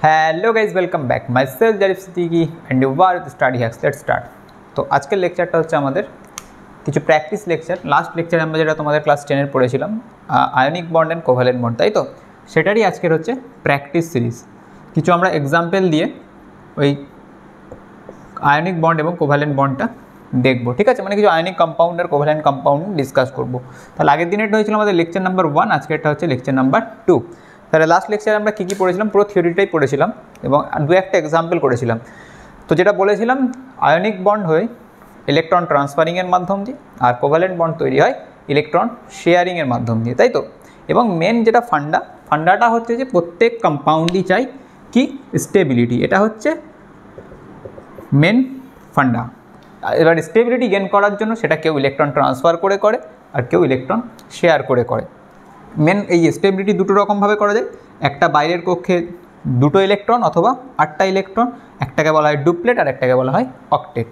Hello guys welcome back myself Zarif Siddiqui and you are study hacks let's start. तो আজকের লেকচারটা হচ্ছে আমাদের কিছু প্র্যাকটিস লেকচার। লাস্ট লেকচারে আমরা যেটা তোমাদের ক্লাস 10 এর পড়েছিলাম ionic bond and covalent bond, তাই তো সেটারই আজকের হচ্ছে প্র্যাকটিস সিরিজ। কিছু আমরা এক্সাম্পল দিয়ে ওই আয়নিক বন্ড এবং কোভ্যালেন্ট বন্ডটা দেখবো, ঠিক আছে? মানে কিছু আয়নিক কম্পাউন্ড আর কোভ্যালেন্ট কম্পাউন্ড ডিসকাস করবো। তাহলে আগের দিনেরটা হয়েছিল আমাদের লেকচার নাম্বার 1, আজকেরটা হচ্ছে লেকচার নাম্বার 2। তাহলে লাস্ট লেকচারে আমরা কী পড়েছিলাম, পুরো থিওরিটাই পড়েছিলাম এবং দু একটা এক্সাম্পল করেছিলাম। তো যেটা বলেছিলাম আয়নিক বন্ড হয় ইলেকট্রন ট্রান্সফারিংয়ের মাধ্যম দিয়ে, আর কোভ্যালেন্ট বন্ড তৈরি হয় ইলেকট্রন শেয়ারিংয়ের মাধ্যম দিয়ে, তাই তো? এবং মেন যেটা ফান্ডাটা হচ্ছে যে প্রত্যেক কম্পাউন্ডই চাই কি স্টেবিলিটি, এটা হচ্ছে মেন ফান্ডা। এবার স্টেবিলিটি গেন করার জন্য সেটা কেউ ইলেকট্রন ট্রান্সফার করে আর কেউ ইলেকট্রন শেয়ার করে। মেন এই স্টেবিলিটি দুটো রকমভাবে করা যায়, একটা বাইরের কক্ষে দুটো ইলেকট্রন অথবা 8টা ইলেকট্রন, একটাকে বলা হয় ডুপ্লেট আর একটাকে বলা হয় অক্টেট।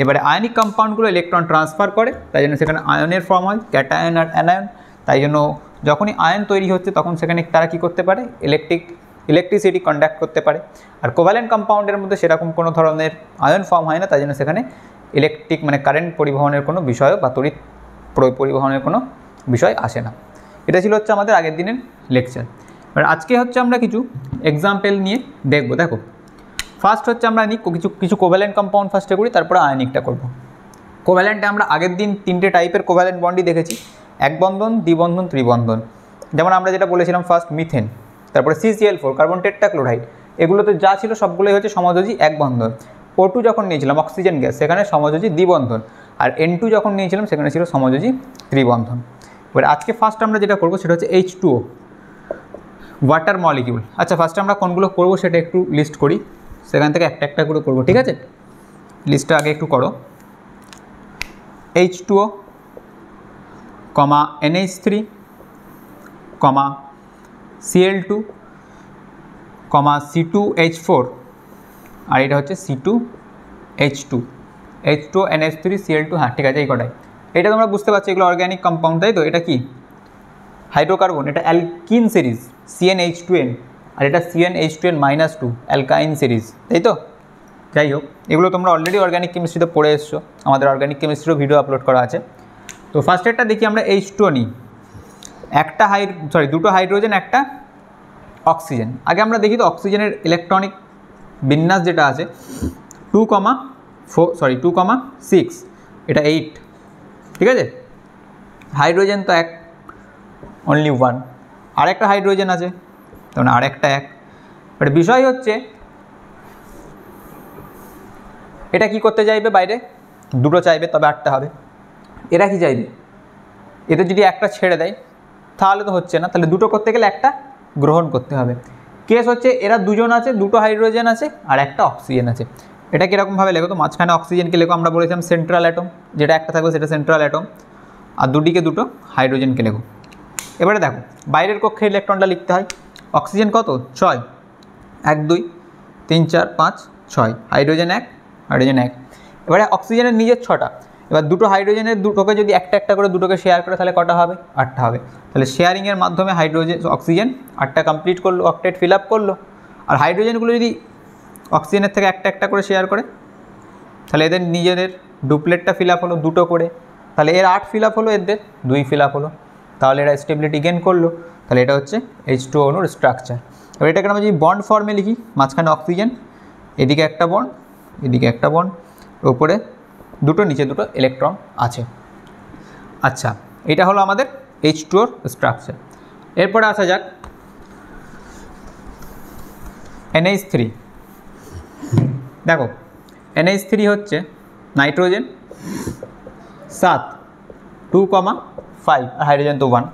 এবারে আয়নিক কম্পাউন্ডগুলো ইলেকট্রন ট্রান্সফার করে, তাই জন্য সেখানে আয়নের ফর্ম হয় ক্যাটায়ন আর অ্যানায়ন। তাই জন্য যখনই আয়ন তৈরি হচ্ছে তখন সেখানে তারা কী করতে পারে, ইলেকট্রিসিটি কন্ডাক্ট করতে পারে। আর কোভ্যালেন্ট কম্পাউন্ডের মধ্যে সেরকম কোনো ধরনের আয়ন ফর্ম হয় না, তাই জন্য সেখানে ইলেকট্রিক মানে কারেন্ট পরিবহনের কোনো বিষয় বা তড়িৎ পরিবহনের কোনো বিষয় আসে না। এটা ছিল হচ্ছে আমাদের আগের দিনের লেকচার। এবার আজকে হচ্ছে আমরা কিছু এক্সাম্পল নিয়ে দেখব। দেখো ফার্স্ট হচ্ছে আমরা কিছু কোভ্যালেন্ট কম্পাউন্ড ফার্স্টে করি, তারপরে আয়নিকটা করব। কোভ্যালেন্টে আমরা আগের দিন 3টে টাইপের কোভ্যালেন্ট বন্ডই দেখেছি, এক বন্ধন, দ্বিবন্ধন, ত্রিবন্ধন। যেমন আমরা যেটা বলেছিলাম ফার্স্ট মিথেন, তারপরে CCl4 কার্বন টেট্রাক্লোরাইড, এগুলোতে যা ছিল সবগুলোই হচ্ছে সমযোজী এক বন্ধন। O2 যখন নিয়েছিলাম অক্সিজেন গ্যাস, সেখানে সমযোজী দ্বিবন্ধন, আর N2 যখন নিয়েছিলাম সেখানে ছিল সমযোজী ত্রিবন্ধন। এবার আজকে ফার্স্ট আমরা যেটা করবো সেটা হচ্ছে H2O ওয়াটার মলিকিউল। আচ্ছা ফার্স্টে আমরা কোনগুলো করবো সেটা একটু লিস্ট করি, সেখান থেকে একটা একটা করে করবো, ঠিক আছে? লিস্টটা আগে একটু করো। H2O, NH3, Cl2, C2H4, আর এটা হচ্ছে C2H2, H2O, NH3, Cl2, হ্যাঁ ঠিক আছে এই কটাই। এটা তোমরা বুঝতে পারছো এগুলো অর্গ্যানিক কম্পাউন্ড, তাই তো? এটা কি হাইড্রোকার্বন, এটা অ্যালকিন সিরিজ CnH2n, আর এটা CnH2n-2 অ্যালকাইন সিরিজ, তাই তো? যাই হোক, এগুলো তোমরা অলরেডি অর্গ্যানিক কেমিস্ট্রিতে পড়ে এসছো, আমাদের অর্গ্যানিক কেমিস্ট্রিরও ভিডিও আপলোড করা আছে। তো ফার্স্টেরটা দেখি আমরা H2O নিই, দুটো হাইড্রোজেন একটা অক্সিজেন। আগে আমরা দেখি তো অক্সিজেনের ইলেকট্রনিক বিন্যাস যেটা আছে 2,6, এটা 8, ঠিক আছে? হাইড্রোজেন তো এক, অনলি 1, আর একটা হাইড্রোজেন আছে, তার মানে আর একটা 1। বাট বিষয় হচ্ছে এটা কি করতে চাইবে, বাইরে দুটো চাইবে তবে 8টা হবে। এরা কি চাইবে, এতে যদি একটা ছেড়ে দেয় তাহলে তো হচ্ছে না, তাহলে দুটো করতে গেলে একটা গ্রহণ করতে হবে। কেস হচ্ছে এরা দুজন আছে, দুটো হাইড্রোজেন আছে আর একটা অক্সিজেন আছে। এটা কীরকমভাবে লেখো তো, মাঝখানে অক্সিজেনকে লেখো, আমরা বলেছিলাম সেন্ট্রাল অ্যাটম, যেটা একটা থাকবে সেটা সেন্ট্রাল অ্যাটম, আর দুদিকে দুটো হাইড্রোজেনকে লেখো। এবারে দেখো বাইরের কক্ষে ইলেকট্রনটা লিখতে হয়, অক্সিজেন কত 6, 1 2 3 4 5 6, হাইড্রোজেন 1, হাইড্রোজেন 1। এবারে অক্সিজেনের নিজের 6টা, এবার দুটো হাইড্রোজেনের দুটোকে যদি একটা একটা করে দুটোকে শেয়ার করে তাহলে কটা হবে, 8টা হবে। তাহলে শেয়ারিংয়ের মাধ্যমে অক্সিজেন 8টা কমপ্লিট করলো, অক্টেট ফিল আপ করলো। আর হাইড্রোজেনগুলো যদি অক্সিজেনের থেকে একটা একটা করে শেয়ার করে তাহলে এদের নিজেদের ডুপ্লেটটা ফিল আপ হলো দুটো করে, তাহলে এর 8 ফিল আপ হলো, এদের 2 ফিল আপ হলো, তাহলে এরা স্টেবিলিটি গেন করলো। তাহলে এটা হচ্ছে H2O অণুর স্ট্রাকচার। এবার এটাকে আমরা যদি বন্ড ফর্মে লিখি, মাঝখানে অক্সিজেন, এদিকে একটা বন্ড, এদিকে একটা বন্ড, ওপরে দুটো, নিচে দুটো ইলেকট্রন আছে। আচ্ছা এটা হলো আমাদের H2ওর স্ট্রাকচার। এরপরে আসা যাক NH3। দেখো NH3 হচ্ছে নাইট্রোজেন 7, 2, 5, আর হাইড্রোজেন তো 1।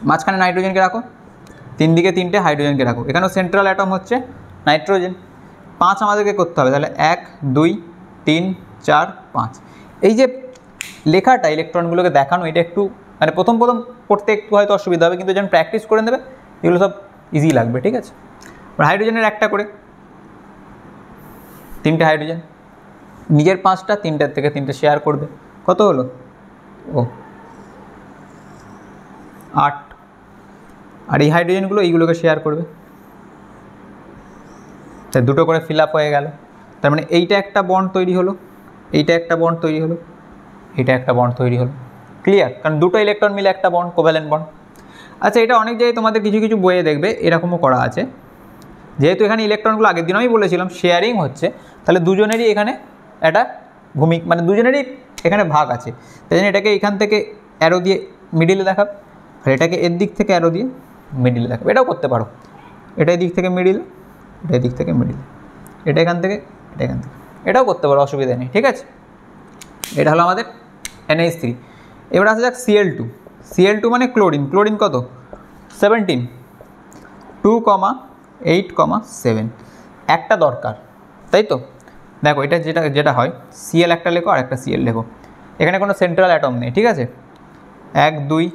মাঝখানে নাইট্রোজেনকে রাখো, 3 দিকে 3টে হাইড্রোজেনকে রাখো। এখানেও সেন্ট্রাল অ্যাটম হচ্ছে নাইট্রোজেন। 5 আমাদেরকে করতে হবে, তাহলে 1 2 3 4 5। এই যে লেখাটা ইলেকট্রনগুলোকে দেখানো, এটা একটু মানে প্রথম পড়তে একটু হয়তো অসুবিধা হবে, কিন্তু যখন প্র্যাকটিস করে নেবে এগুলো সব ইজি লাগবে, ঠিক আছে? হাইড্রোজেনের একটা করে 3টে হাইড্রোজেন, নিজের 5টা, 3টের থেকে 3টে শেয়ার করবে, কত হলো 8। আর এই হাইড্রোজেনগুলো এইগুলোকে শেয়ার করবে, তাই দুটো করে ফিল আপ হয়ে গেল। তার মানে এইটা একটা বন্ড তৈরি হলো, এইটা একটা বন্ড তৈরি হলো, এটা একটা বন্ড তৈরি হলো। ক্লিয়ার? কারণ দুটো ইলেকট্রন মিলে একটা বন্ড, কোভ্যালেন্ট বন্ড। আচ্ছা, এটা অনেক জায়গায় তোমাদের কিছু কিছু বইয়ে দেখবে এরকমও করা আছে, যেহেতু এখানে ইলেকট্রনগুলো আগের দিন আমি বলেছিলাম শেয়ারিং হচ্ছে, তাহলে দুজনেরই এখানে একটা ভূমিকা, মানে দুজনেরই এখানে ভাগ আছে, তাই জন্য এটাকে এখান থেকে অ্যারো দিয়ে মিডিলে দেখাবে, আর এটাকে এর দিক থেকে অ্যারো দিয়ে মিডিলে দেখাবে। এটাও করতে পারো, এটা দিক থেকে মিডিল, এটা দিক থেকে মিডিল, এটা এখান থেকে, এটা এখান থেকে, এটাও করতে পারো, অসুবিধা নেই। ঠিক আছে, এটা হলো আমাদের NH3। এবার আসা যাক Cl2। Cl2 মানে ক্লোরিন। ক্লোরিন কত? 17, 2,8,7, একটা দরকার, তাই তো? দেখো এটা যেটা হয়, Cl একটা লেখো আর একটা Cl লেখো, এখানে কোনো সেন্ট্রাল অ্যাটম নেই। ঠিক আছে, 1 2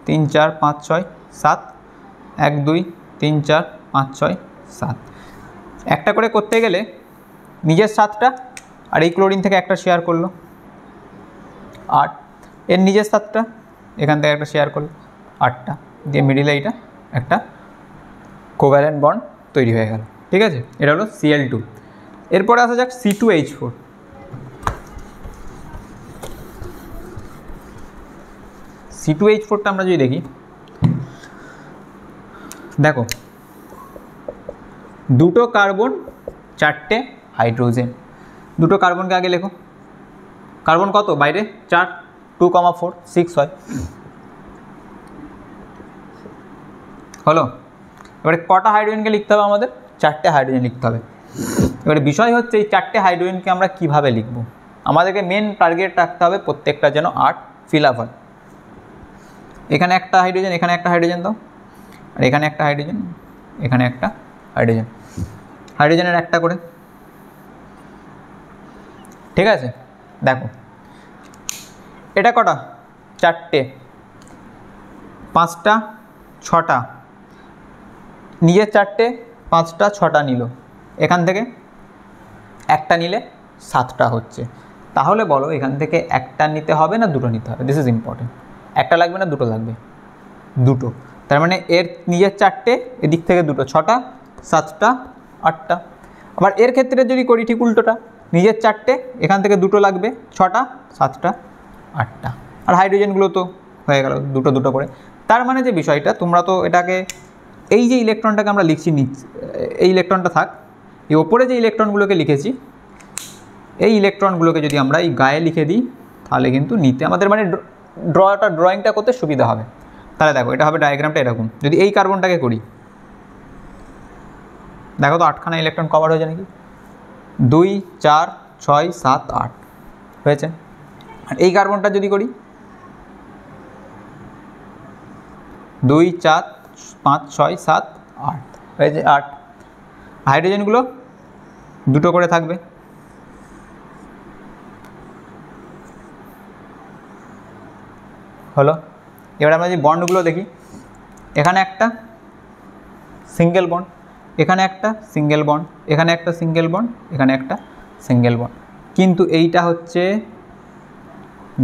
3 4 5 6 7, 1 2 3 4 5 6 7, একটা করে করতে গেলে নিজের 7টা, আর এই ক্লোরিন থেকে একটা শেয়ার করলো 8, এর নিজের 7টা, এখান থেকে একটা শেয়ার করলো 8টা, দিয়ে মিডিলে এইটা একটা কোভ্যালেন্ট বন্ড তৈরি হয়ে গেল। ঠিক আছে, এটা হলো Cl2। এরপরে আসা যাক C2H4। C2H4টা আমরা যদি দেখি, দেখো দুটো কার্বন, 4টে হাইড্রোজেন। দুটো কার্বনকে আগে লেখো, কার্বন কত বাইরে? 4, 2,4, 6 হয়, হলো। এবারে কটা হাইড্রোজেনকে লিখতে হবে আমাদের? 4টে হাইড্রোজেন লিখতে হবে। এবারে বিষয় হচ্ছে এই 4টে হাইড্রোজেনকে আমরা কিভাবে লিখব? আমাদেরকে মেন টার্গেট রাখতে হবে প্রত্যেকটা যেন 8 ফিল আপ হয়। এখানে একটা হাইড্রোজেন, এখানে একটা হাইড্রোজেন দাও, আর এখানে একটা হাইড্রোজেন, এখানে একটা হাইড্রোজেন, হাইড্রোজেনের একটা করে। ঠিক আছে, দেখো এটা কটা? 4টে, 5টা, 6টা, নিজের 4টে, 5টা, 6টা নিল, এখান থেকে একটা নিলে 7টা হচ্ছে। তাহলে বলো এখান থেকে একটা নিতে হবে না দুটো নিতে হবে? This is important. একটা লাগবে না দুটো লাগবে? দুটো। তার মানে এর নিজের 4টে, এদিক থেকে দুটো, 6টা, 7টা, 8টা। আবার এর ক্ষেত্রে যদি করি ঠিক উল্টোটা, নিজের 4টে, এখান থেকে দুটো লাগবে, 6টা, 7টা, 8টা। আর হাইড্রোজেনগুলো তো হয়ে গেল দুটো দুটো করে। তার মানে যে বিষয়টা, তোমরা তো এটাকে, এই যে ইলেকট্রনটাকে আমরা লিখছি, এই ইলেকট্রনটা থাক, এই ওপরে যে ইলেকট্রনগুলোকে লিখেছি, এই ইলেকট্রনগুলোকে যদি আমরা এই গায়ে লিখে দিই, তাহলে কিন্তু নিতে আমাদের মানে ড্রয়িংটা করতে সুবিধা হবে। তাহলে দেখো এটা হবে ডায়াগ্রামটা এরকম। যদি এই কার্বনটাকে করি, দেখো তো 8খানা ইলেকট্রন কভার হয়েছে নাকি? 2 4 6 7 8 হয়েছে। আর এই কার্বনটা যদি করি, 2 4 5 6 7 8 হয়েছে 8। হাইড্রোজেনগুলো দুটো করে থাকবে, হলো। এবার আমরা যদি বন্ডগুলো দেখি, এখানে একটা সিঙ্গেল বন্ড, এখানে একটা সিঙ্গেল বন্ড, এখানে একটা সিঙ্গেল বন্ড, এখানে একটা সিঙ্গেল বন্ড, কিন্তু এইটা হচ্ছে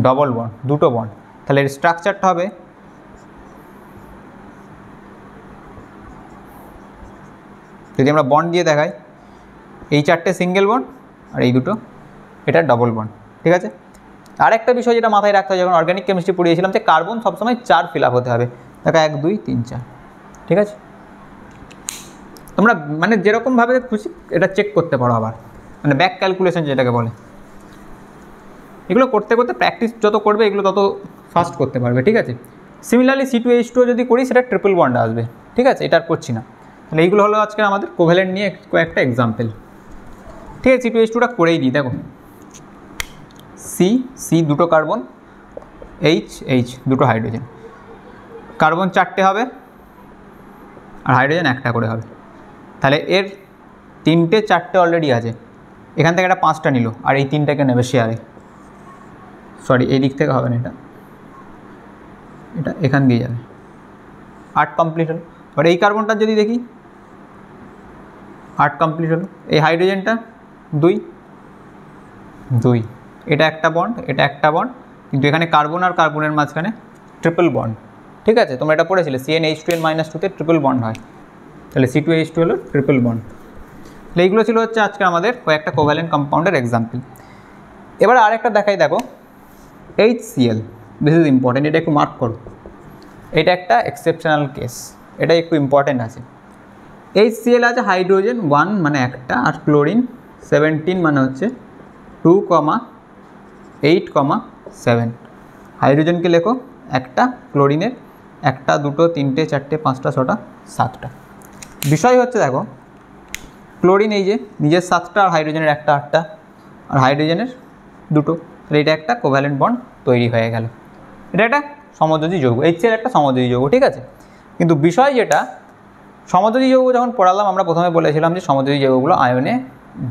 ডবল বন্ড, দুটো বন্ড। তাহলে এর স্ট্রাকচারটা হবে, যদি আমরা বন্ড দিয়ে দেখাই, এই 4টে সিঙ্গেল বন্ড আর এই দুটো, এটা ডবল বন্ড। ঠিক আছে, আরেকটা বিষয় যেটা মাথায় রাখতে হবে, যখন অর্গানিক কেমিস্ট্রি পড়িয়েছিলাম, যে কার্বন সবসময় 4 ফিল আপ হতে হবে। দেখো 1 2 3 4। ঠিক আছে, তোমরা মানে যেরকমভাবে খুশি এটা চেক করতে পারো, আবার মানে ব্যাক ক্যালকুলেশন যেটাকে বলে। এগুলো করতে করতে প্র্যাকটিস যত করবে, এগুলো তত ফাস্ট করতে পারবে। ঠিক আছে, সিমিলারলি C2H2 যদি করি, সেটা ট্রিপল বন্ড আসবে। ঠিক আছে, এটা আর করছি না। তাহলে এইগুলো হলো আজকে আমাদের কোভ্যালেন্ট নিয়ে কয়েকটা এক্সাম্পল। ঠিক আছে, C2H2টা করেই দিই। দেখো C দুটো কার্বন, H দুটো হাইড্রোজেন, কার্বন 4টে হবে আর হাইড্রোজেন একটা করে হবে। তাহলে এর 3টে 4টে অলরেডি আছে, এখান থেকে একটা 5টা নিল, আর এই 3টাকে নেবে শেয়ারে। সরি, এই দিক থেকে হবে না, এটা এখান দিয়ে যাবে। 8 কমপ্লিট হলো। আর এই কার্বনটা যদি দেখি, 8 কমপ্লিট হলো। এই হাইড্রোজেনটা 2, এটা একটা বন্ড, এটা একটা বন্ড, কিন্তু এখানে কার্বন আর কার্বনের মাঝখানে ট্রিপল বন্ড। ঠিক আছে, তোমরা এটা পড়েছিলে CnH2n-2 তে ট্রিপল বন্ড হয়। তাহলে C2H2 হলো ট্রিপল বন্ড। এইগুলো ছিল হচ্ছে আজকে আমাদের কয়েকটা কোভ্যালেন্ট কম্পাউন্ডের এক্সাম্পল। এবার আরেকটা দেখাই, দেখো HCl, দিস ইজ ইম্পর্টেন্ট, এটা একটু মার্ক করো, এটা একটা এক্সেপশনাল কেস, এটা একটু ইম্পর্টেন্ট আছে। HCl আছে হাইড্রোজেন 1 মানে একটা, আর ক্লোরিন 17 মানে হচ্ছে 2,8,7। হাইড্রোজেনকে লেখো একটা, ক্লোরিনের একটা, দুটো, তিনটে, চারটে, পাঁচটা, ছটা, সাতটা। বিষয় হচ্ছে দেখো ক্লোরিন এই যে নিজের 7টা, আর হাইড্রোজেনের একটা 8টা, আর হাইড্রোজেনের দুটো, তাহলে এটা একটা কোভ্যালেন্ট বন্ড তৈরি হয়ে গেল। এটা একটা সমযোজী যৌগ, HCl একটা সমযোজী যৌগ, ঠিক আছে। কিন্তু বিষয় যেটা, সমযোজী যৌগ যখন পড়ালাম আমরা প্রথমে বলেছিলাম যে সমযোজী যৌগগুলো আয়নে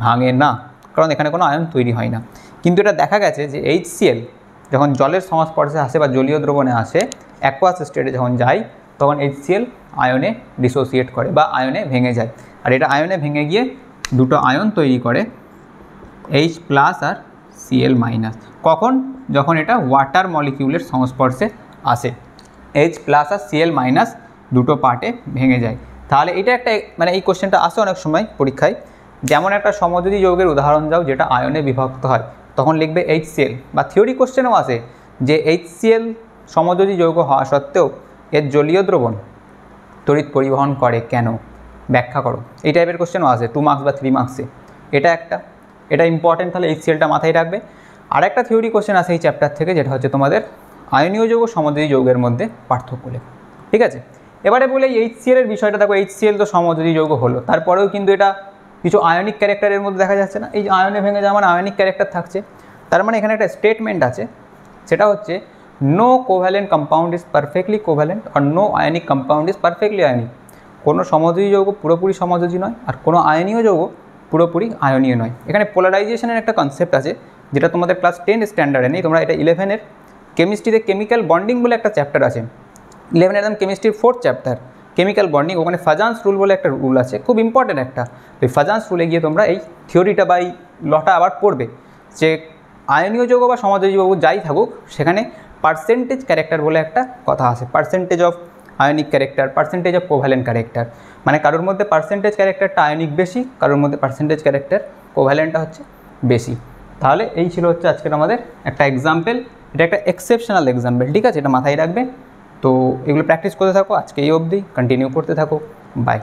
ভাঙে না, কারণ এখানে কোনো আয়ন তৈরি হয় না। কিন্তু এটা দেখা গেছে যে HCl যখন জলের সংস্পর্শে আসে বা জলীয় দ্রবণে আসে, অ্যাকোয়াস স্টেটে যখন যায়, তখন HCl আয়নে ডিসোসিয়েট করে বা আয়নে ভেঙে যায়। আর এটা আয়নে ভেঙে গিয়ে দুটো আয়ন তৈরি করে, H+ আর Cl-। কখন? যখন এটা ওয়াটার মলিকিউলের সংস্পর্শে আসে, H+ আর Cl- দুটো পার্টে ভেঙে যায়। তাহলে এটা একটা মানে এই কোশ্চেনটা আসে অনেক সময় পরীক্ষায়, যেমন একটা সমযোজী যৌগের উদাহরণ দাও যেটা আয়নে বিভক্ত হয়, তখন লিখবে HCl। বা থিওরি কোশ্চেনও আসে যে HCl সমযোজী যৌগ হওয়া সত্ত্বেও এর জলীয় দ্রবণ তড়িৎ পরিবহন করে কেন, ব্যাখ্যা করো। এই টাইপের কোশ্চেনও আসে 2 মার্কস বা 3 মার্কসে, এটা একটা, এটা ইম্পর্টেন্ট, তাহলে HClটা মাথায় রাখবে। আর একটা থিওরি কোশ্চেন আসে এই চ্যাপ্টার থেকে, যেটা হচ্ছে তোমাদের আয়নীয় যৌগ সমযোজী যৌগের মধ্যে পার্থক্য লেখো, ঠিক আছে। এবারে বলে HCl এর বিষয়টা দেখো, HCl তো সমযোজী যৌগ হলো, তারপরেও কিন্তু এটা কিছু আয়নিক ক্যারেক্টারের মধ্যে দেখা যাচ্ছে না, এই যে আয়নে ভেঙে যাওয়া মানে আয়নিক ক্যারেক্টার থাকছে, তার মানে এখানে একটা স্টেটমেন্ট আছে, সেটা হচ্ছে no covalent compound is perfectly covalent আর no ionic compound is perfectly ionic. কোনো সমযোজী যৌগ পুরোপুরি সমযোজী নয়, আর কোনো আয়নীয় যৌগ পুরোপুরি আয়নীয় নয়। এখানে পোলারাইজেশনের একটা কনসেপ্ট আছে, যেটা তোমাদের ক্লাস 10 স্ট্যান্ডার্ডে নেই, তোমরা এটা 11-এর কেমিস্ট্রিতে কেমিক্যাল বন্ডিং বলে একটা চ্যাপ্টার আছে, 11 একদম কেমিস্ট্রির 4th চ্যাপ্টার কেমিক্যাল বন্ডিং, ওখানে ফাজান্স রুল বলে একটা রুল আছে, খুব ইম্পর্টেন্ট একটা। ওই ফাজান্স রুলে গিয়ে তোমরা এই থিওরিটা বা এই লটা আবার পড়বে, যে আয়নীয় যৌগ বা সমযোজী যৌগ যাই থাকুক, সেখানে পার্সেন্টেজ ক্যারেক্টার বলে একটা কথা আছে, percentage of ionic character, percentage of covalent character, মানে কারোর মধ্যে পার্সেন্টেজ ক্যারেক্টারটা আয়নিক বেশি, কারোর মধ্যে পার্সেন্টেজ ক্যারেক্টার কোভ্যালেন্টটা হচ্ছে বেশি। তাহলে এই ছিল হচ্ছে আজকের আমাদের একটা এক্সাম্পল, এটা একটা এক্সেপশনাল এক্সাম্পল, ঠিক আছে, এটা মাথায় রাখবে। তো এগুলো প্র্যাকটিস করতে থাকো, আজকে এই অবধি, কন্টিনিউ করতে থাকো, বাই।